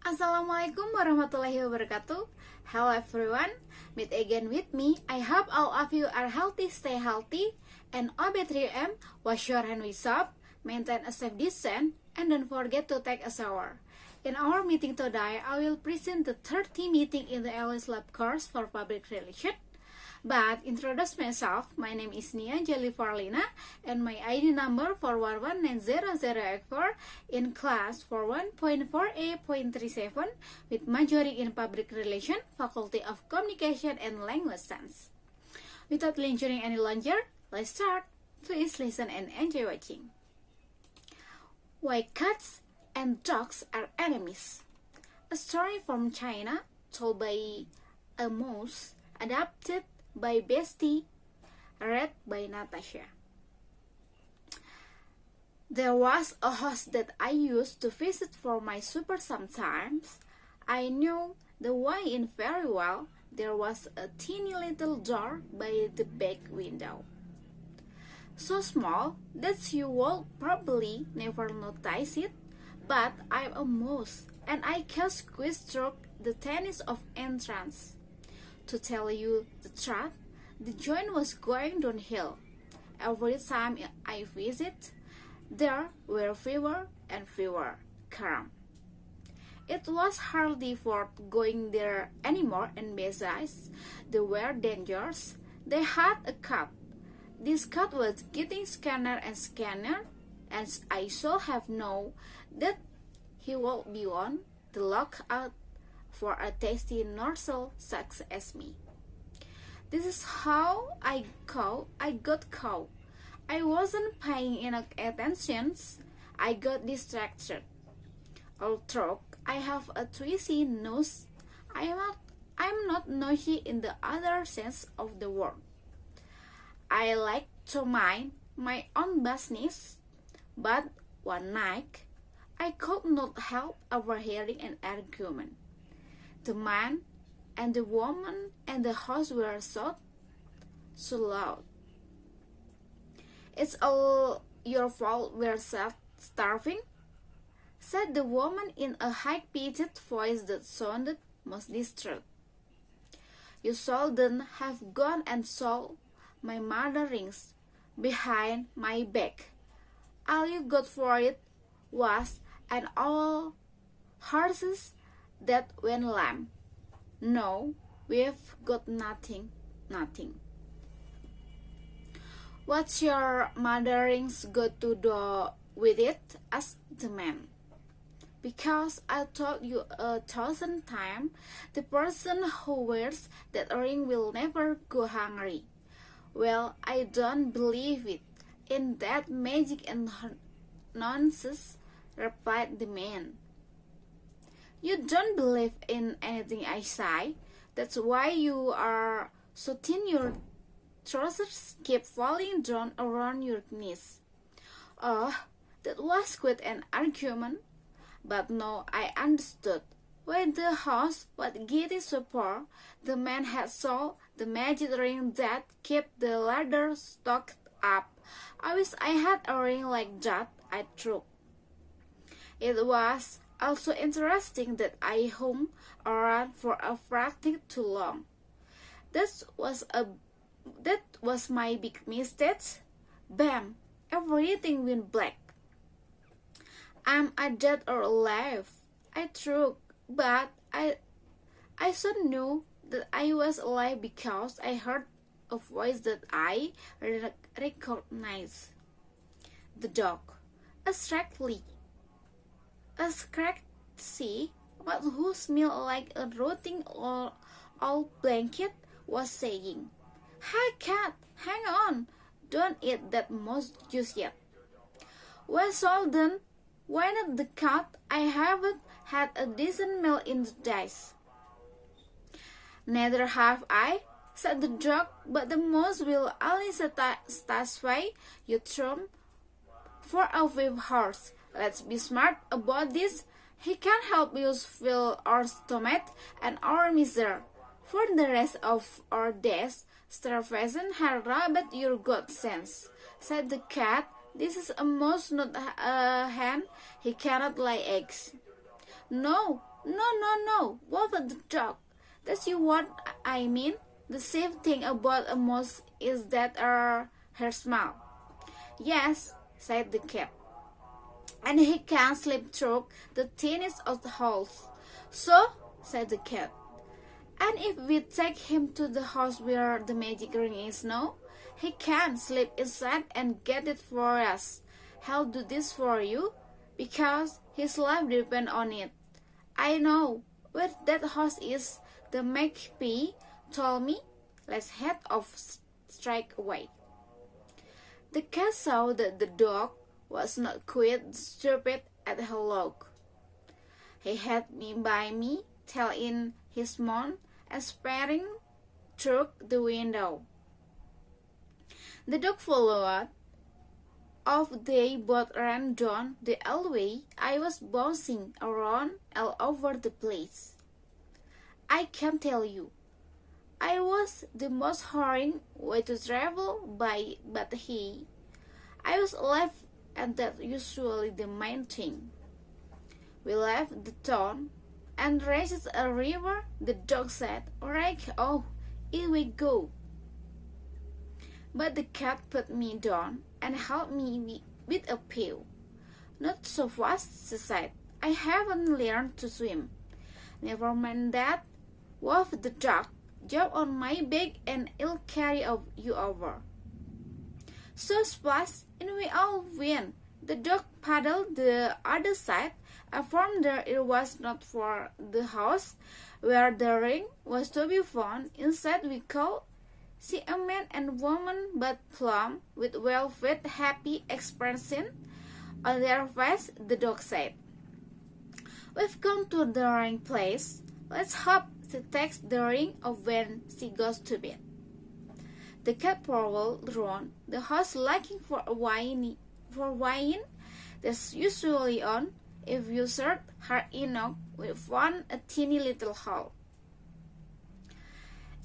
Assalamualaikum warahmatullahi wabarakatuh. Hello everyone, meet again with me. I hope all of you are healthy, stay healthy, and obey 3M, wash your hand with soap, maintain a safe distance, and don't forget to take a shower. In our meeting today, I will present the 30 meeting in the LS Lab course for Public Relations. But introduce myself, my name is Jali Farlina, and my ID number 4119084 in class 41.4A.37 with majoring in Public Relations, Faculty of Communication and Language Science. Without lingering any longer, let's start. Please listen and enjoy watching. Why cats and dogs are enemies. A story from China told by a mouse, adapted by Bestie, read by Natasha. There was a house that I used to visit for my supper sometimes. I knew the way in very well. There was a teeny little door by the back window, so small that you will probably never notice it, but I'm a mouse and I can squeeze through the tiniest of entrance. To tell you the truth, the joint was going downhill. Every time I visit, there were fewer and fewer crumbs. It was hardly worth going there anymore, and besides, they were dangerous. They had a cat. This cat was getting skinnier and skinnier, and I should have known that he would be on the lookout for a tasty morsel such as me. This is how I got caught. I wasn't paying enough attention. I got distracted. Although I have a twisty nose, I'm not nosy in the other sense of the word. I like to mind my own business, but one night I could not help overhearing an argument. The man and the woman and the house were so loud. "It's all your fault we're starving," said the woman in a high-pitched voice that sounded most distraught. "You shouldn't have gone and sold my mother rings behind my back. All you got for it was an old horses that went lame. No, we've got nothing. What's your mother rings got to do with it?" asked the man. "Because I told you 1,000 times, the person who wears that ring will never go hungry." "Well, I don't believe it in that magic and nonsense," replied the man. "You don't believe in anything I say. That's why you are so thin your trousers keep falling down around your knees." Oh, that was quite an argument. But now I understood why the house was getting so poor. The man had sold the magic ring that kept the ladder stocked up. I wish I had a ring like that, I thought. It was also interesting that I hung around for a fraction too long. That was my big mistake. Bam! Everything went black. "Am I dead or alive?" I thought, but I soon knew that I was alive because I heard a voice that I recognized. The dog, a scratchy, but who smelled like a rotting old blanket, was saying, "Hey cat, hang on, don't eat that mouse just yet." "Well, Solden, why not the cat? I haven't had a decent meal in days." "Neither have I," said the dog, "but the mouse will only satisfy your thumb for a few hours. Let's be smart about this. He can help us fill our stomach and our misery. For the rest of our days, Starvation has rubbed your good sense, said the cat. This is a mouse, not a hen. He cannot lay eggs. No, no, no, no, what the dog? That's you what I mean. The same thing about a mouse is that her smell. Yes, said the cat, and he can slip through the thinnest of the holes. So, said the cat, and if we take him to the house where the magic ring is now, he can slip inside and get it for us. He'll do this for you, because his life depends on it. I know where that house is, the magpie told me. Let's head off straight away. The cat saw that the dog was not quite stupid at her look. He had me by me, tail in his mouth, and peering through the window. The dog followed. Off they both ran down the alleyway. I was bouncing around all over the place. I can tell you, I was the most horrid way to travel by, but I was alive, and that's usually the main thing. We left the town and reached a river. The dog said, "Right, oh, in we go." But the cat put me down and helped me with a pail. Not so fast, she said. I haven't learned to swim. Never mind that. Wolf the dog, jump on my back and I'll carry you over. So splash, and we all win. The dog paddled the other side. I found that it was not for the house where the ring was to be found. Instead, we could see a man and woman, but plump, with well-fed, happy expression on their face. The dog said, "We've come to the right place. Let's hope she takes the ring off when she goes to bed." The cat prowled around the house looking for wine. That's usually on. If you search hard enough, we found a teeny little hole.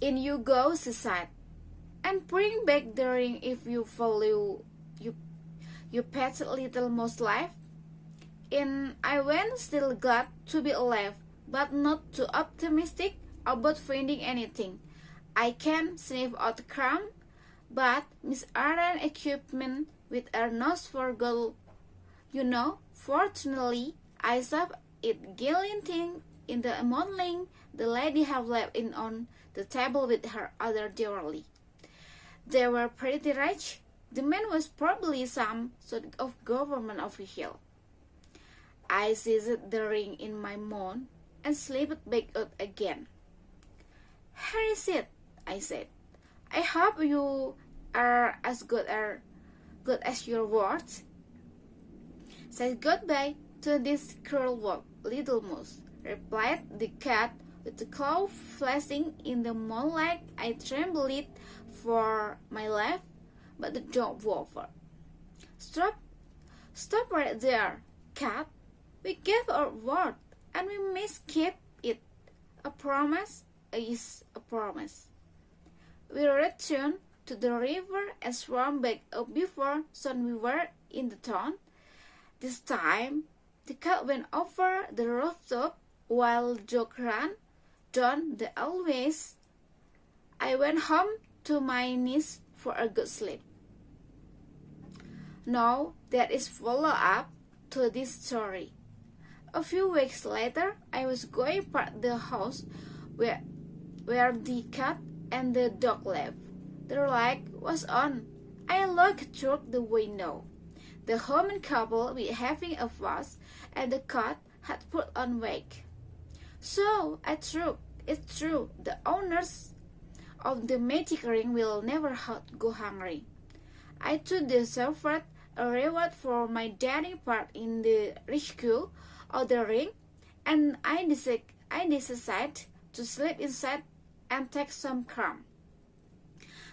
"In you go," she said, "and bring back the ring if you follow you pet's little mouse life." In I went, still glad to be alive, but not too optimistic about finding anything. I can sniff out the crumb, but Miss Aaron equipment with her nose for gold. Fortunately, I saw it glinting in the modeling the lady had left in on the table with her other jewelry. They were pretty rich. The man was probably some sort of government official. I seized the ring in my mouth and slipped it back out again. "Here is it," I said. "I hope you are as good as your words." "Say goodbye to this cruel work, little mouse," replied the cat with the claw flashing in the moonlight. I trembled for my life, but the dog wavered. Stop right there, cat. We gave our word, and we must keep it. A promise is a promise." We returned to the river and swam back up before soon we were in the town. This time, the cat went over the rooftop while the dog ran down the alleys. I went home to my niece for a good sleep. Now there is follow-up to this story. A few weeks later, I was going past the house where the cat and the dog lived. The light was on. I looked through the window. The human couple were having a fuss, and the cat had put on weight. So it's true, the owners of the magic ring will never go hungry. I too deserved a reward for my daring part in the rescue of the ring, and I decided to slip inside and take some crumb.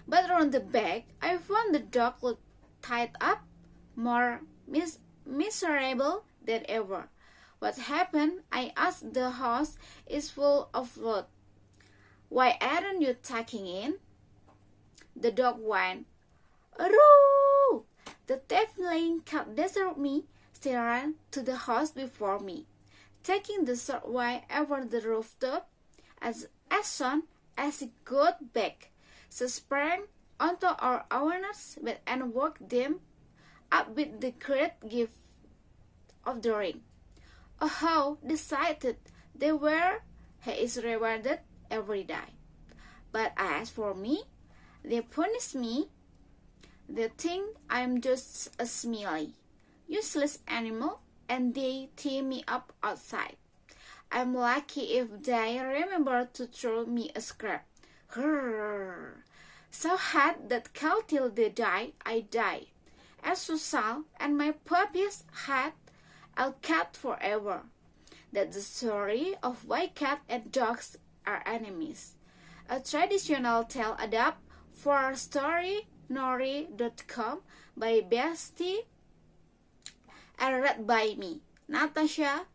But around the back, I found the dog looked tied up, more miserable than ever. "What happened?" I asked. "The house is full of blood." "Why aren't you tucking in?" The dog whined, "Aroo!" The tiefling cat deserted me, still ran to the house before me, taking the short way over the rooftop. As soon as he got back, she sprang onto our owners' bed and woke them up with the great gift of the ring. Oh, how delighted they were! He is rewarded every day. But as for me, they punish me. They think I am just a smelly, useless animal, and they tie me up outside. I'm lucky if they remember to throw me a scrap. Grrr. So hard that cold till they die, I die. As usual, and my puppies had I'll cat forever. That's the story of why cat and dogs are enemies. A traditional tale adapted for storynori.com by Bestie and read by me, Natasha.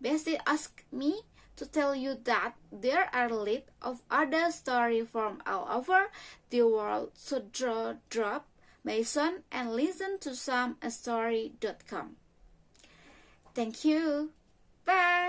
Bestie asked me to tell you that there are lots of other stories from all over the world, so drop my son and listen to some story.com. Thank you. Bye.